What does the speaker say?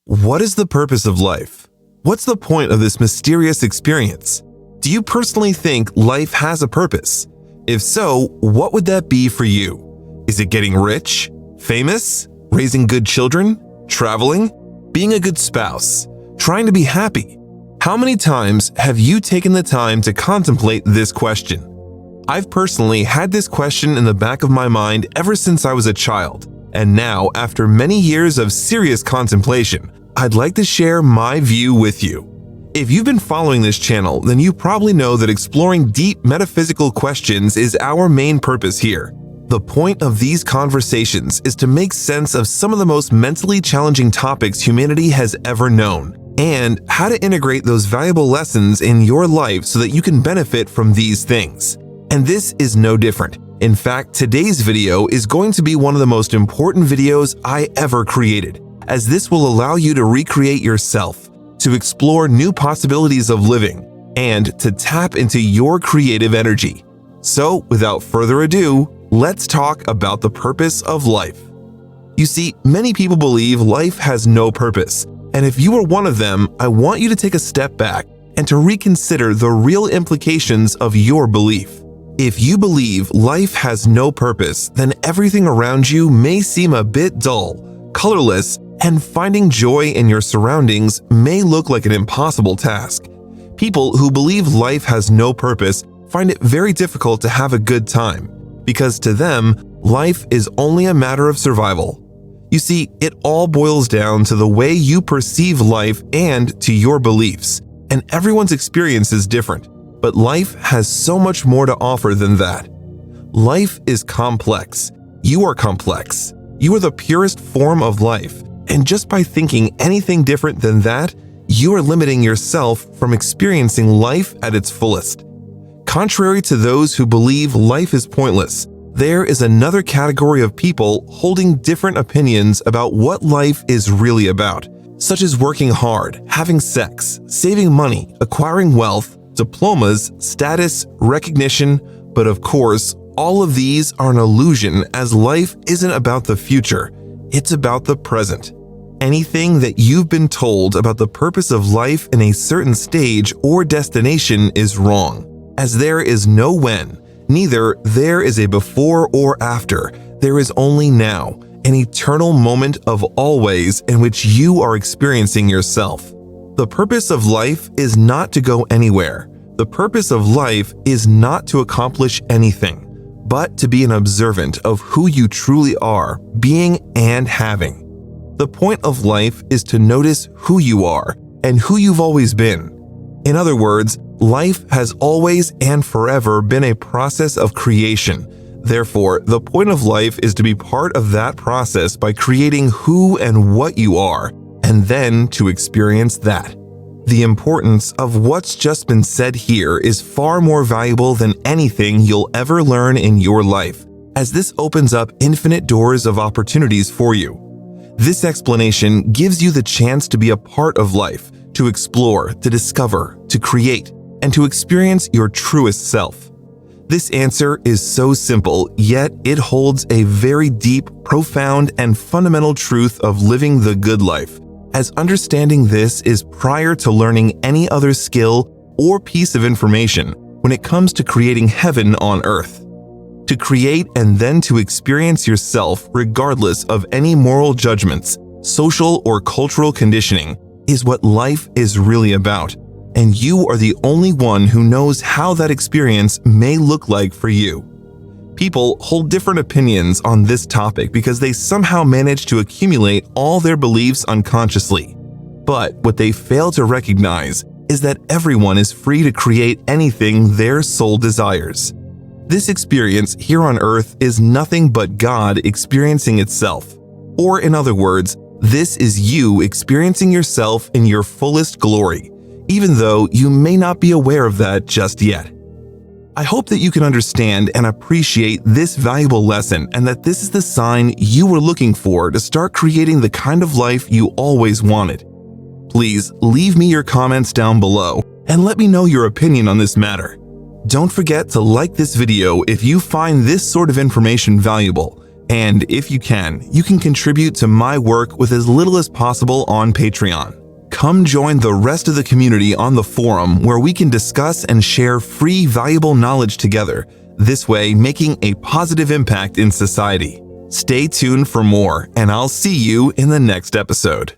What is the purpose of life? What's the point of this mysterious experience? Do you personally think life has a purpose? If so, what would that be for you? Is it getting rich, famous, raising good children, traveling, being a good spouse, trying to be happy? How many times have you taken the time to contemplate this question? I've personally had this question in the back of my mind ever since I was a child, and now, after many years of serious contemplation, I'd like to share my view with you. If you've been following this channel, then you probably know that exploring deep metaphysical questions is our main purpose here. The point of these conversations is to make sense of some of the most mentally challenging topics humanity has ever known, and how to integrate those valuable lessons in your life so that you can benefit from these things. And this is no different. In fact, today's video is going to be one of the most important videos I ever created, as this will allow you to recreate yourself, to explore new possibilities of living, and to tap into your creative energy. So, without further ado, let's talk about the purpose of life. You see, many people believe life has no purpose, and if you are one of them, I want you to take a step back and to reconsider the real implications of your belief. If you believe life has no purpose, then everything around you may seem a bit dull, colorless, and finding joy in your surroundings may look like an impossible task. People who believe life has no purpose find it very difficult to have a good time, because to them, life is only a matter of survival. You see, it all boils down to the way you perceive life and to your beliefs, and everyone's experience is different. But life has so much more to offer than that. Life is complex. You are complex. You are the purest form of life, and just by thinking anything different than that, you are limiting yourself from experiencing life at its fullest. Contrary to those who believe life is pointless, there is another category of people holding different opinions about what life is really about, such as working hard, having sex, saving money, acquiring wealth, diplomas, status, recognition, but of course, all of these are an illusion, as life isn't about the future, it's about the present. Anything that you've been told about the purpose of life in a certain stage or destination is wrong, as there is no when, neither there is a before or after, there is only now, an eternal moment of always in which you are experiencing yourself. The purpose of life is not to go anywhere. The purpose of life is not to accomplish anything, but to be an observant of who you truly are, being and having. The point of life is to notice who you are and who you've always been. In other words, life has always and forever been a process of creation. Therefore, the point of life is to be part of that process by creating who and what you are, and then to experience that. The importance of what's just been said here is far more valuable than anything you'll ever learn in your life, as this opens up infinite doors of opportunities for you. This explanation gives you the chance to be a part of life, to explore, to discover, to create, and to experience your truest self. This answer is so simple, yet it holds a very deep, profound, and fundamental truth of living the good life, as understanding this is prior to learning any other skill or piece of information when it comes to creating heaven on earth. To create and then to experience yourself regardless of any moral judgments, social or cultural conditioning, is what life is really about, and you are the only one who knows how that experience may look like for you. People hold different opinions on this topic because they somehow manage to accumulate all their beliefs unconsciously. But what they fail to recognize is that everyone is free to create anything their soul desires. This experience here on earth is nothing but God experiencing itself. Or in other words, this is you experiencing yourself in your fullest glory, even though you may not be aware of that just yet. I hope that you can understand and appreciate this valuable lesson, and that this is the sign you were looking for to start creating the kind of life you always wanted. Please leave me your comments down below and let me know your opinion on this matter. Don't forget to like this video if you find this sort of information valuable, And if you can contribute to my work with as little as possible on Patreon. Come join the rest of the community on the forum where we can discuss and share free, valuable knowledge together, this way making a positive impact in society. Stay tuned for more, and I'll see you in the next episode.